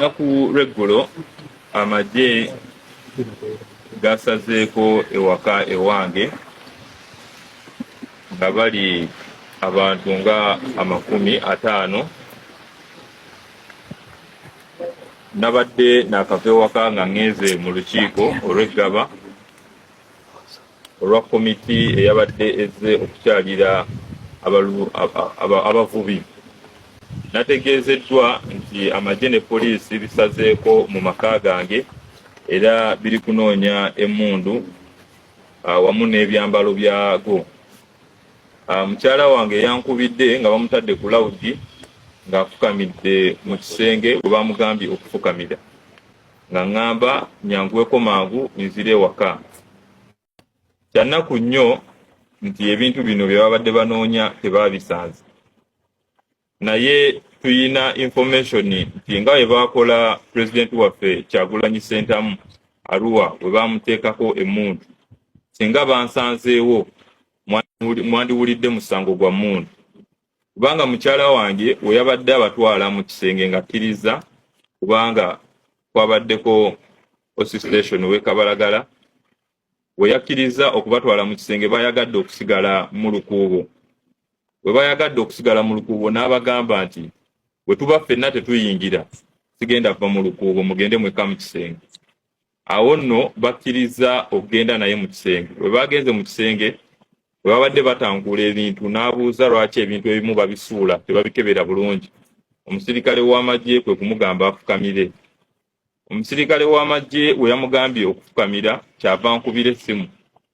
Olunaku lw'eggulo amagye gasazeeko ewaka ewange nga bali abantu nga 50. Nabadde nakava ewaka nga ngeze mu lukiiko olw'eggaba olwa komiti eyabadde ezze okukyalira abavubi. Nategeezeddwa nti amagye ne poliisi bisazeeko mu maka gange era biri kunoonya emmundu wamu n'ebyambalo byago. Mukyala wange yankubidde nga bamutadde ku lawudi ng'afukamidde mu kisenge we bamugambye okufukamira nga ŋŋamba nyanguweko mangu nzire ewaka. Kyannaku nnyo nti ebintu bino bye babadde banoonya tebaabisanze, naye tuyina information nti nga bwe baakola pulezidenti waffe Kyagulanyi Ssentamu Arua bwe baamuteekako emmundu, singa bansanzeewo mwandiwulidde musango gwa mmundu, kubanga mukyala wange we yabadde abatwala mu kisenge ng'akkiriza kubanga kwabaddeko osistation w'e Kabalagala, we yakkiriza okubatwala mu kisenge bayagadde okusigala mu lukuubo. We bayagadde okusigala mu lukuubo n'abagamba nti bwe tuba ffenna tetuyingira sigenda kuva mu lukuubo, mugende mweka mu kisenge. Awo nno bakkiriza okugenda naye mu kisenge. We bagenze mu kisenge we babadde batangula ebintu, n'abuuza lwaki ebintu ebimu babisuula tebabikebera bulungi. Omusirikale w'amagye kwe kumugamba afukamire. Omusirikale w'amagye we yamugambye okufukamira kyava nkubira essimu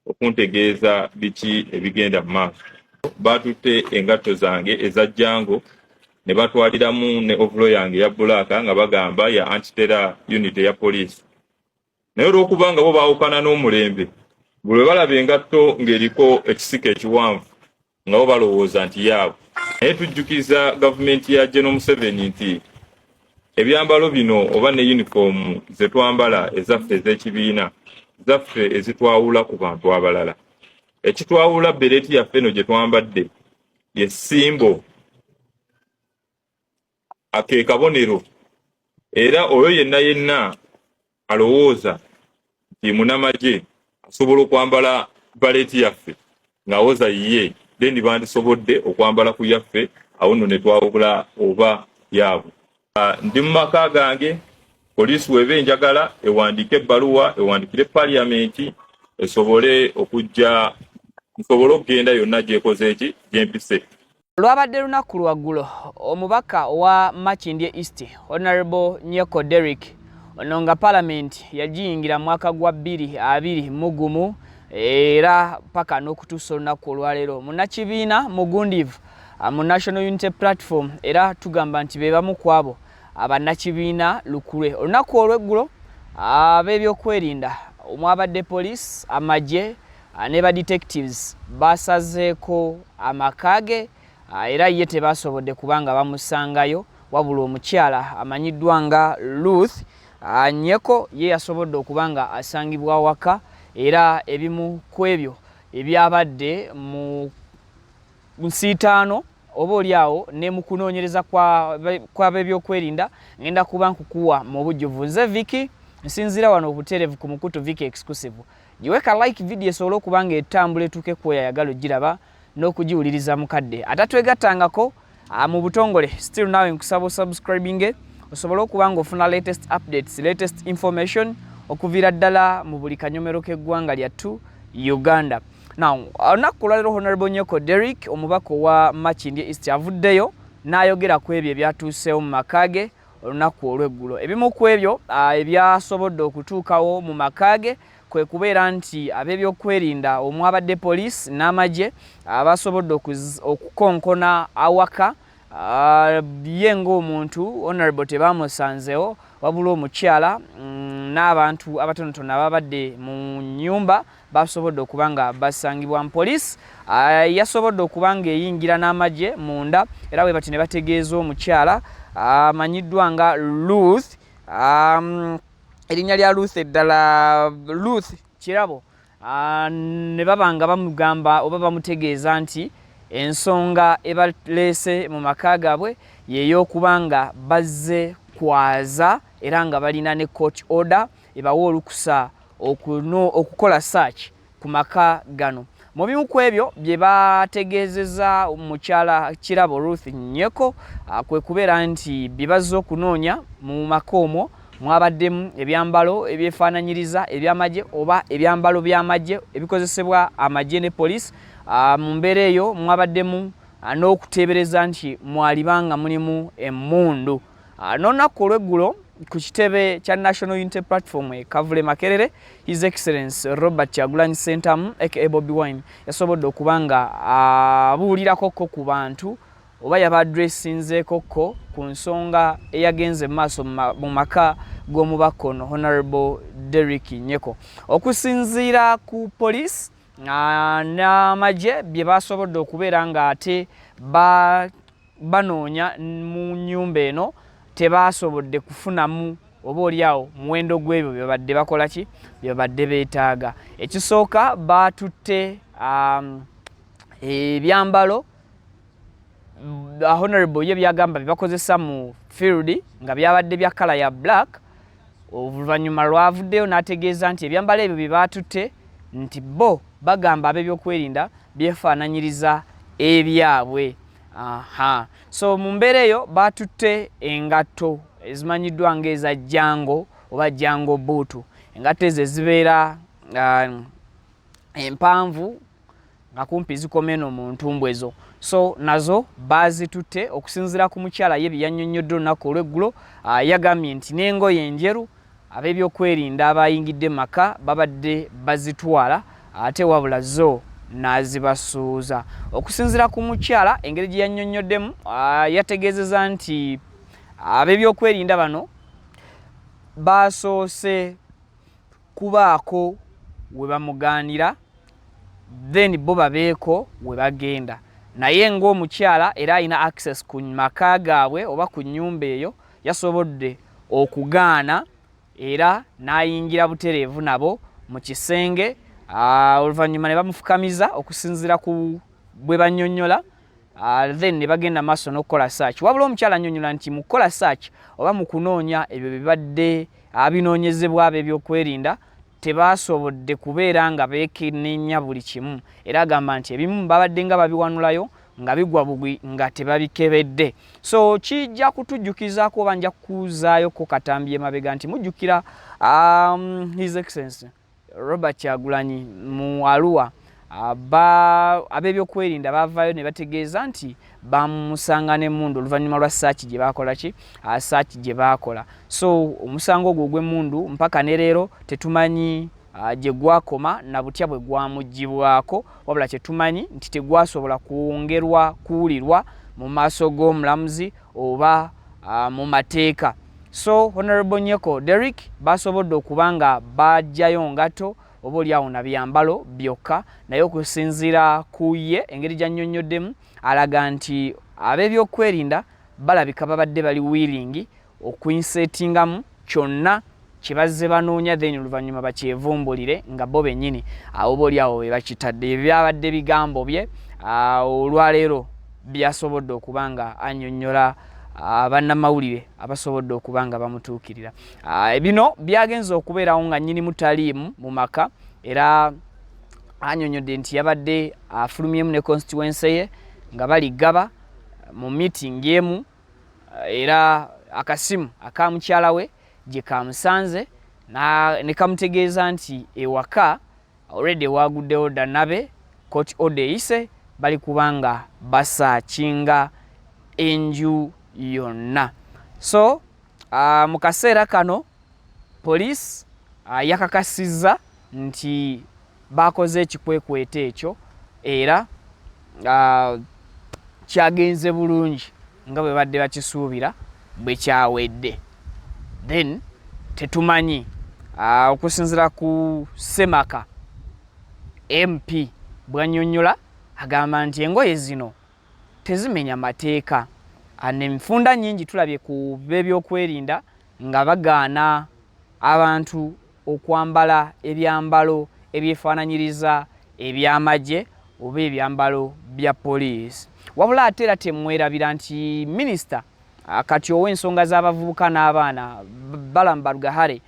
okuntegeeza biki ebigenda mu maaso. Batutte engatto zange eza Django ne batwaliramu ne ovulo yange ya bbulaaka nga bagamba ya anti-terror unit ya poliisi. Naye olw'okubanga bo baawukana n'omulembe, buli lwe balaba engatto ng'eriko ekisika ekiwanvu nga bo balowooza nti yaabwe. Naye tujjukiza gavumenti ya General Museveni nti ebyambalo bino oba ne uniform ze twambala ezaffe ez'ekibiina zaffe ezitwawula ku bantu abalala. Ekitwawula bereti yaffe eno gye twambadde ye ssimbo, ake kabonero, era oyo yenna alowooza nti munnamagye asobola okwambala baleti yaffe ng'awoza yiye then bandisobodde okwambala ku yaffe, awo nno ne twawula oba yaabwe. Ndi mu maka gange, poliisi weba enjagala ewandiike ebbaluwa ewandikire paliamenti esobole okujja nsobole okugenda yonna gyekoze eki gyempise. Lwabadde lunaku lwaggulo omubaka wa Makindye East Honorable Nyeko Derrick ono nga Parliament yagiyingira mwaka gwa 2021 era paka n'okutuusa olunaku olwaleero munnakibiina mugundiivu mu National Unity Platform era tugamba nti be bamu ku abo abannakibiina lukule. Olunaku olw'eggulo ab'ebyokwerinda omwabadde poliisi, amagye ne ba detectives basazeeko amakage era ye tebasobodde kubanga bamusangayo, wabula omukyala amanyiddwa nga Ruth Nyeko ye yasobodde okubanga asangibwa waka, era ebimu ku ebyo ebyabadde mu nsiitaano oba oliawo ne mu kunoonyereza kw'ab'ebyokwerinda ngenda kuba nkukuwa mu bujjuvu. Nze Vicky nsinzira wano obuterevu ku Mukutu Vicky Exclusive. Giweka like video esobole okubanga etambula etuuke ku oyayagala ogiraba n'okugiwuliriza mukadde atatwegattangako mu butongole. Still nawe nkusaba subscribing osobole okubanga ofuna latest updates, latest information okuviira ddala mu buli kanyomero k'eggwanga lyattu Uganda. Now, olunaku olwaleero Honorable Nyeko Derrick omubaka wa Makindye East avuddeyo n'ayogera ku ebyo ebyatuuseewo mu maka ge olunaku olw'eggulo. Ebimu ku ebyo ebyasobodde okutuukawo mu maka ge kwe kubeera nti ab'ebyokwerinda omwabadde poliisi n'amagye abasobodde okukonkona awaka ye ng'omuntu Honorable tebamusanzeewo, wabula omukyala n'abantu abatonotono ababadde mu nnyumba basobodde okubanga basangibwa mu poliisi. Yasobodde okubanga eyingira n'amagye munda era bwe bati ne bategeeza omukyala amanyiddwa nga Ruth, erinnya lya Ruth eddala Ruth Kirabo, ne babanga bamugamba oba bamutegeeza nti ensonga ebaleese mu maka gaabwe y'ey'okubanga bazze kwaza era nga balina ne court order ebawa olukusa okukola search ku maka gano. Mu bimu ku ebyo bye bategeezezza omukyala Kirabo Ruth Nyeko kwe kubeera nti bye bazze okunoonya mu maka omwo mwabaddemu ebyambalo ebyefaananyiriza eby'amagye oba ebyambalo by'amagye ebikozesebwa amagye ne police. Mu mbeera eyo mwabaddemu n'okuteebereza nti mwalibanga mulimu emmundu. N'olunaku olw'eggulo ku kitebe kya National Unity Platform Kavule Makerere, His Excellency Robert Kyagulanyi Ssentamu aka Bobi Wine yasobodde okuba nga abuulirakokko ku bantu oba yabadressinzeekokko ku nsonga eyagenze mu maaso mu maka g'omubaka ono Honorable Derrick Nyeko. Okusinziira ku police n'amagye bye basobodde okubeera nga ate banoonya mu nnyumba eno tebasobodde kufunamu oba oliawo muwendo gw'ebyo byebadde bakola ki byebadde beetaaga. Ekisooka batutte ebyambalo Honorable ye byagamba byebakozesa mu field nga byabadde bya kala ya black. Oluvannyuma lwavuddeyo n'ategeeza nti ebyambalo ebyo bye batutte nti bo bagamba ab'ebyokwerinda byefaananyiriza ebyabwe. So mu mbeera eyo batutte engatto ezimanyiddwa ng'eza jango oba jango buutu. Engatto ezo ezibeera empanvu nga kumpi zikoma eno mu ntumbu ezo. So nazo bazitutte. Okusinziira ku mukyala ye bye yannyonnyodde olunaku olw'eggulo yagambye nti n'engoye enjeru ab'ebyokwerinda abayingidde maka babadde bazitwala ate wabula zo n'azibasuuza. Okusinziira ku mukyala engeri gye yannyonnyoddemu yategeezeza nti ab'ebyokwerinda bano basoose kubaako we bamugaanira then bo babeeko we bagenda. Naye ng'omukyala era alina access ku maka gaabwe oba ku nnyumba eyo yasobodde okugaana era n'ayingira butereevu nabo mu kisenge. Oluvannyuma ne bamufukamiza okusinziira ku bwe bannyonnyola then ne bagenda maaso n'okukola search. Wabula omukyala annyonnyola nti mu kukola search oba mu kunoonya ebyo bibadde binoonyezebwa ab'ebyokwerinda tebasobodde kubeera nga beekenneenya buli kimu, era agamba nti ebimu babadde nga babiwanulayo nga bigwa bugwi nga tebabikebedde. So kijja kutujjukizaako oba nja kukuuzaayo ko katambi emabega nti mujjukira His Excellency Robert Kyagulanyi mu Arua ab'ebyokwerinda bavaayo ne bategeeza nti bamusanga n'emmundu oluvannyuma lwa search gye baakola ki search gye baakola. So omusango ogwo ogw'emmundu mpaka ne leero tetumanyi gye gwakoma na butya bwe gwamuggyibwako, wabula kyetumanyi nti tegwasobola kwongerwa kuwulirwa mu maaso g'omulamuzi oba mu mateeka. So Honorable Nyeko Derrick basobodde okuba nga bajjayo ngato oba oliawo na byambalo byokka, naye okusinziira ku ye engeri gy'annyonnyoddemu alaga nti ab'ebyokwerinda balabika babadde bali willing okuinsetingamu kyonna kye bazze banoonya then oluvannyuma bakyevumbulire nga bo bennyini oba oliawo be bakitadde. Ebyabadde bigambo bye olwaleero byasobodde okuba nga annyonnyola bannamawulire abasobodde okuba nga bamutuukirira. Bino byagenze okubeerawo nga nnyinimu taliimu mu maka, era annyonnyodde nti yabadde afulumyemu ne constituency ye nga baligaba mu meeting emu, era akasimu aka mukyala we gye kamusanze ne kamutegeeza nti ewaka already waguddewo danabe court order eyise bali kubanga basaakinga enju yonna. So mu kaseera kano police yakakasizza nti bakoze ekikwekwete ekyo era kyagenze bulungi nga bwe badde bakisuubira bwe kyawedde. Then tetumanyi okusinziira ku Semaka MP bw'annyonnyola agamba nti engoye zino tezimenya mateeka. Enfunda nnyingi tulabye ku b'ebyokwerinda nga bagaana abantu okwambala ebyambalo ebyefaananyiriza eby'amagye oba ebyambalo bya poliisi. Wabula ate era temwerabira nti minisita kati ow'ensonga z'abavubuka n'abaana Balaam Barugahare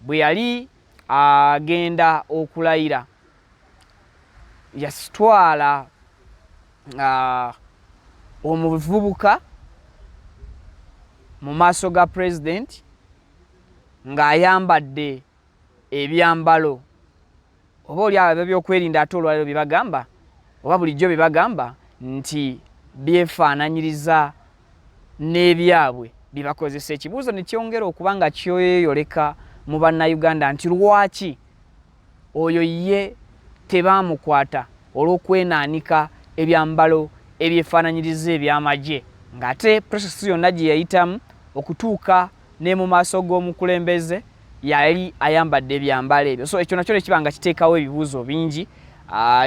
bwe yali agenda okulayira yasitwala omuvubuka mu maaso ga president ng'ayambadde ebyambalo oba oli abo ebyokwerinda ate olwaliro bye bagamba oba bulijjo bye bagamba nti byefaananyiriza n'ebyabwe bye bakozesa. Ekibuuzo ne kyongera okuba nga kyoyoleka mu bannayuganda nti lwaki oyo ye tebaamukwata olw'okwenaanika ebyambalo ebyefaananyiriza eby'amagye ng'ate prosesi yonna gye yayitamu okutuuka ne mu maaso g'omukulembeze yali ayambadde ebyambalo ebyo. So ekyo nakyo ne kiba nga kiteekawo ebibuuzo bingi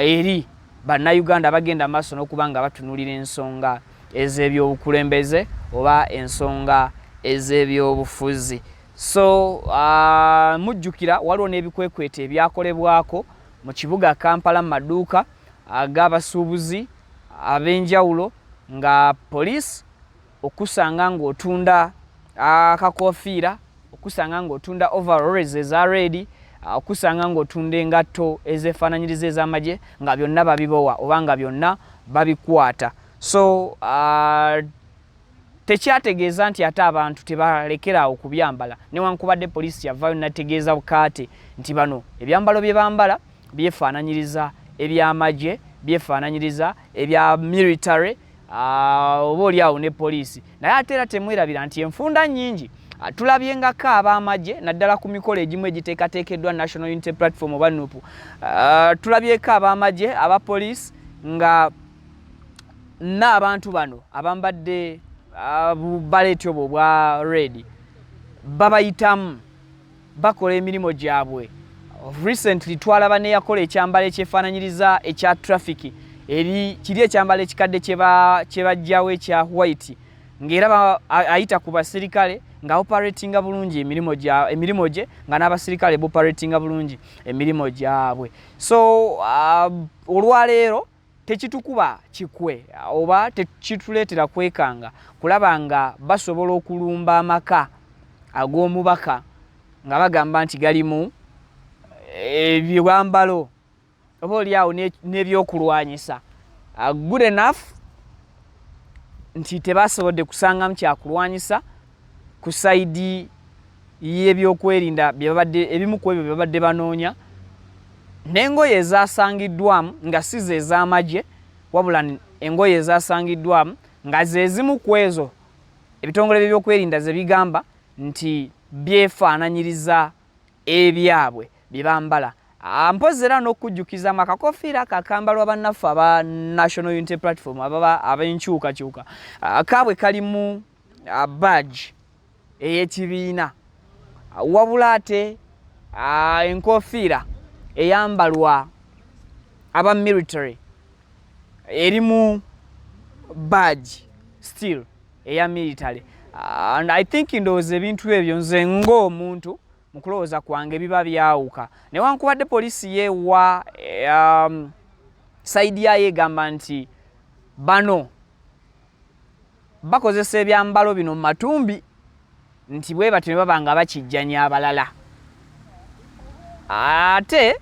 eri bannayuganda bagenda maaso n'okuba nga batunuulira ensonga ez'ebyobukulembeze oba ensonga ez'ebyobufuzi. So mujjukira waliwo n'ebikwekwete ebyakolebwako mu kibuga Kampala mu maduuka ag'abasuubuzi ab'enjawulo nga poliisi okusanga ng'otunda akakofiira, okusanga ng'otunda overalls eza red, okusanga ng'otunda engatto ezefaananyiriza ez'amagye nga byonna babibowa oba nga byonna babikwata. So tekyategeeza nti ate abantu tebalekera okubyambala newankubadde poliisi yavaayo nategeeza bukaate nti bano ebyambalo bye bambala byefaananyiriza eby'amagye, byefaananyiriza ebya military oba oliawo ne poliisi. Naye ate era temwerabira nti enfunda nnyingi tulabyengako ab'amagye naddala ku mikolo egimu egiteekateekeddwa National Unity Platform oba NUP, tulabyeko ab'amagye aba poliisi nga n'abantu bano abambadde bubaleti obwo bwa red babayitamu bakola emirimu gyabwe. Recently twalaba neyakola ekyambalo ekyefaananyiriza ekya traffic kiri ekyambalo ekikadde kye bajjawo ekya white ng'era ayita ku basirikale nga operatinga bulungi emirimu gye nga n'abasirikale operatinga bulungi emirimu gyabwe. So olwaleero tekitukuba kikwe oba tekituleetera kwekanga kulaba nga basobola okulumba amaka ag'omubaka nga bagamba nti galimu ebyambalo oba oliawo n'ebyokulwanyisa. Good enough nti tebasobodde kusangamu kyakulwanyisa ku sayidi y'ebyokwerinda ebimu ku ebyo bye babadde banoonya, n'engoye ezaasangiddwamu nga si ze ez'amagye wabula engoye ezaasangiddwamu nga ze zimu ku ezo ebitongole by'ebyokwerinda ze bigamba nti byefaananyiriza ebyabwe bye bambala. Mpozi era n'okujjukiza akakofiira kakambalwa bannaffe aba National Unity Platform ab'enkyukakyuka kaabwe kalimu badge ey'ekibiina wabula ate enkofiira eyambalwa aba military erimu badge still eya military. And I think ndowooza ebintu ebyo nze ng'omuntu mu kulowooza kwange biba byawuka newankubadde poliisi yeewa sayidi yayo egamba nti bano bakozesa ebyambalo bino mu matumbi nti bwe batyo ne baba nga bakijjanya abalala. Ate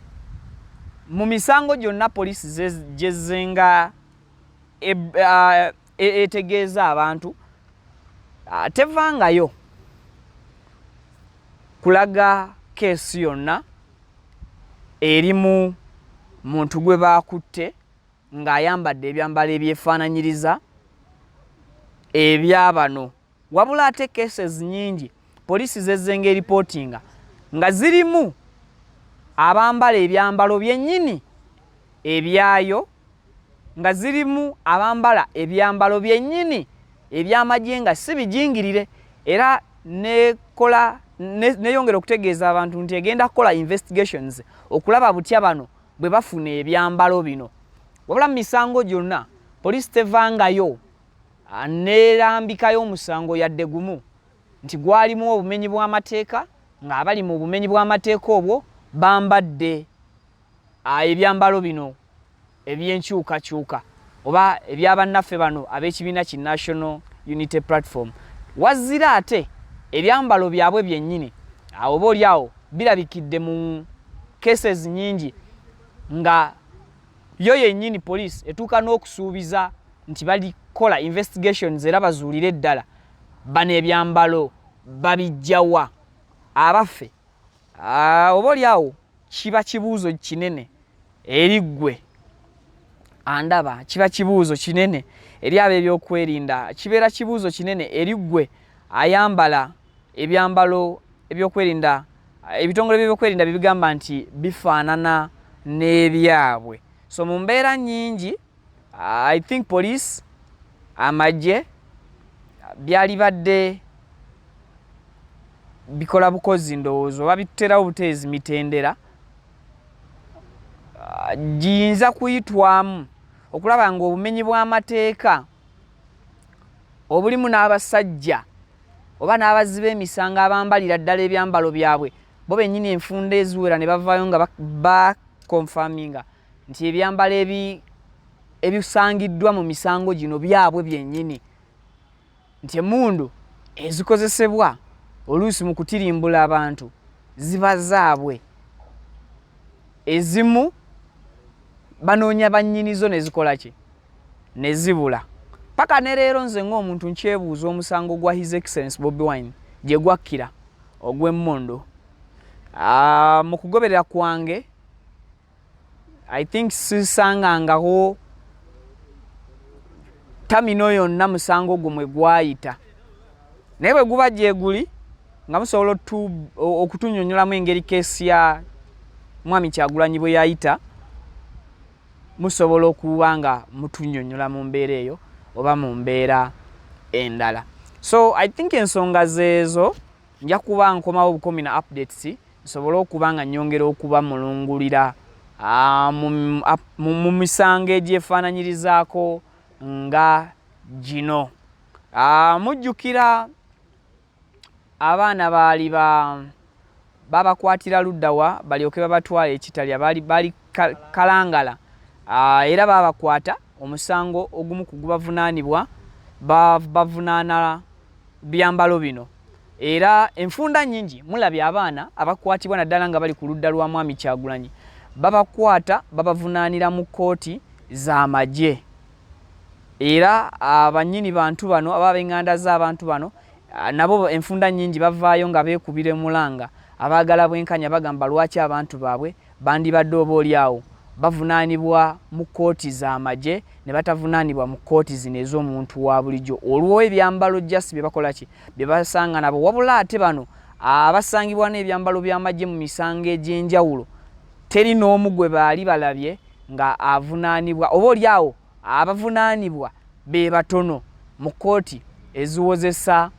mu misango gyonna poliisi gyezenga etegeeza abantu tevangayo kulaga keesi yonna erimu muntu gwe baakutte ng'ayambadde ebyambalo ebyefaananyiriza ebyabano, wabula ate cases nyingi poliisi zezzenga eripootinga nga zirimu abambala ebyambalo byennyini ebyayo, nga zirimu abambala ebyambalo byennyini eby'amagye nga si bijingirire, era neyongera okutegeeza abantu nti egenda kukola investigations okulaba butya bano bwe bafuna ebyambalo bino. Wabula mu misango gyonna poliisi tevangayo neerambikayo omusango yadde gumu nti gwalimu obumenyi bw'amateeka ng'abali mu bumenyi bw'amateeka obwo bambadde ebyambalo bino eby'enkyukakyuka oba ebyabannaffe bano ab'ekibiina ki National Unity Platform. wazira ate ebyambalo byabwe byennyini awo boli awo birabikidde mu cases nyingi nga yo yennyini police etuuka n'okusuubiza nti balikola investigations era bazuulire eddala bano ebyambalo babijjawa abaffe. Oba oli awo kiba kibuuzo kinene eri ggwe andaba, kiba kibuuzo kinene eri ab'ebyokwerinda, kibeera kibuuzo kinene eri ggwe ayambala ebyambalo ebyokwerinda, ebitongole by'ebyokwerinda bibigamba nti bifaanana n'ebyabwe. So mu mbeera nnyingi I think police, amagye byali badde bikola bukozi ndowoozo babiterawo buteezi mitendera giyinza kuyitwamu okulaba nga obumenyi bw'amateeka obulimu n'abasajja oba n'abazzi b'emisango abambalira ddala ebyambalo byabwe bo bennyini enfunda eziwera ne bavaayo nga bakonfaminga nti ebyambalo ebisangiddwa mu misango gino byabwe byennyini, nti emmundu ezikozesebwa oluusi mu kutirimbula abantu ziba zaabwe, ezimu banoonya bannyinizo ne zikola ki ne zibula. Paka ne leero nze ng'omuntu nkyebuuza omusango gwa His Excellency Bobi Wine gye gwakkira ogw'emmondo. Mu kugoberera kwange I think sisangangaho tamino yonna musango gumwe gwayita, naye bwe guba gye guli nga musobola okutunnyonnyolamu engeri keesi ya Mwami Kyagulanyi bwe yayita, musobola okuba nga mutunnyonnyola mu mbeera eyo oba mu mbeera endala. So I think ensonga zeezo nja kuba nkomawo bukomi na updates, nsobole okuba nga nnyongera okuba mulungulira mu misango egyefaananyirizaako nga gino. Mujjukira abaana baali babakwatira luddawa balyoke babatwala ekitalya, baali Kalangala, era babakwata omusango ogumu ku gubavunaanibwa bavunaana byambalo bino. Era enfunda nnyingi mulabye abaana abakwatibwa naddala nga bali ku ludda lwa Mwami Kyagulanyi babakwata babavunaanira mu kkooti z'amagye. Era abannyini bantu bano aba b'eŋŋanda z'abantu bano nabo enfunda nnyingi bavaayo nga beekubira emulanga abaagala bwenkanya bagamba lwaki abantu baabwe bandibadde oba oli awo bavunaanibwa mu kkooti z'amagye ne batavunaanibwa mu kkooti zino ez'omuntu wa bulijjo olw'ebyambalo jasi bye bakola ki bye basanga nabo. Wabula ate bano abasangibwa n'ebyambalo by'amagye mu misango egy'enjawulo teri n'omu gwe baali balabye nga avunaanibwa, oba oli awo abavunaanibwa be batono mu kkooti eziwozesa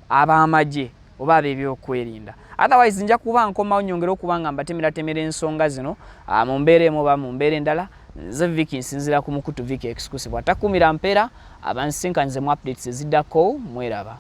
ab'amagye oba ab'ebyokwerinda. Otherwise nja kuba nkomawo nyongera okuba nga mbatemeratemera ensonga zino mu mbeera emu oba mu mbeera endala. Nze Vicky nsinzira ku Mukutu Vicky Exclusive. Atakumira mpeera abansinkanize mu updates eziddako mweraba.